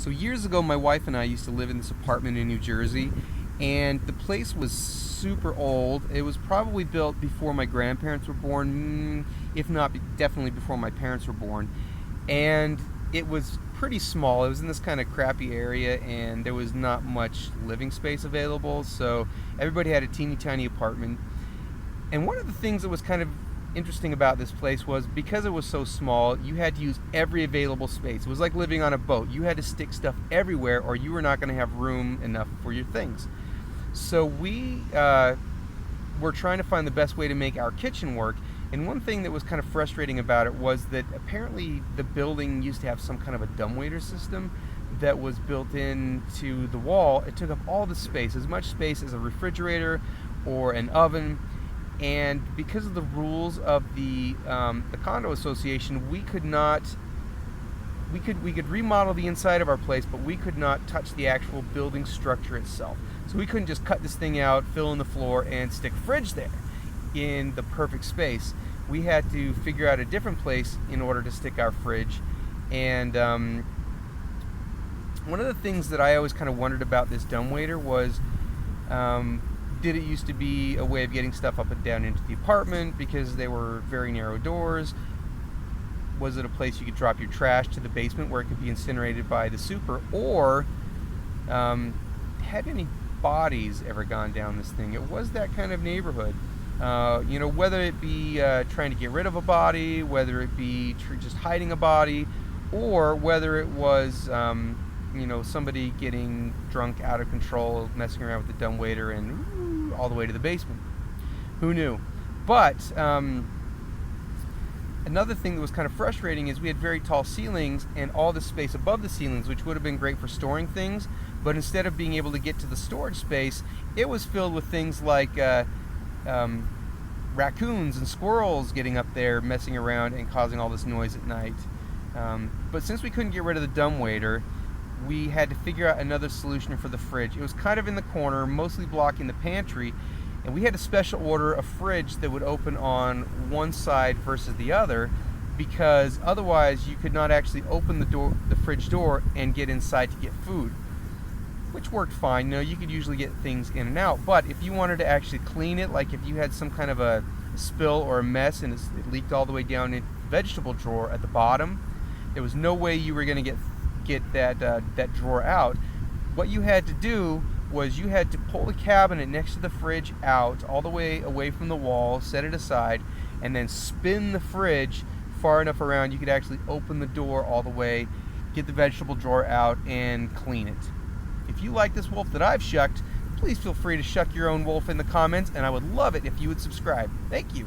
So years ago, my wife and I used to live in this apartment in New Jersey, and the place was super old. It was probably built before my grandparents were born, if not definitely before my parents were born. And it was pretty small. It was in this kind of crappy area, and there was not much living space available, so everybody had a teeny tiny apartment. And one of the things that was kind of interesting about this place was, because it was so small, you had to use every available space. It was like living on a boat. You had to stick stuff everywhere, or you were not going to have room enough for your things. So we were trying to find the best way to make our kitchen work. And one thing that was kind of frustrating about it was that apparently the building used to have some kind of a dumbwaiter system that was built into the wall. It took up all the space, as much space as a refrigerator or an oven. And because of the rules of the condo association, we could remodel the inside of our place, but we could not touch the actual building structure itself. So we couldn't just cut this thing out, fill in the floor, and stick a fridge there in the perfect space. We had to figure out a different place in order to stick our fridge. And one of the things that I always kind of wondered about this dumbwaiter was, did it used to be a way of getting stuff up and down into the apartment because they were very narrow doors? Was it a place you could drop your trash to the basement where it could be incinerated by the super? Or had any bodies ever gone down this thing? It was that kind of neighborhood. Whether it be trying to get rid of a body, whether it be just hiding a body, or whether it was somebody getting drunk out of control, messing around with the dumbwaiter and all the way to the basement. Who knew? But another thing that was kind of frustrating is we had very tall ceilings and all the space above the ceilings, which would have been great for storing things, but instead of being able to get to the storage space, it was filled with things like raccoons and squirrels getting up there, messing around and causing all this noise at night. But since we couldn't get rid of the dumbwaiter, we had to figure out another solution for the fridge. It was kind of in the corner, mostly blocking the pantry, and we had to special order a fridge that would open on one side versus the other, because otherwise you could not actually open the fridge door and get inside to get food, which worked fine. You could usually get things in and out, but if you wanted to actually clean it, like if you had some kind of a spill or a mess and it leaked all the way down into the vegetable drawer at the bottom, there was no way you were going to get that drawer out. What you had to do was you had to pull the cabinet next to the fridge out all the way away from the wall, set it aside, and then spin the fridge far enough around you could actually open the door all the way, get the vegetable drawer out, and clean it. If you like this wolf that I've shucked, please feel free to shuck your own wolf in the comments, and I would love it if you would subscribe. Thank you.